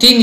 3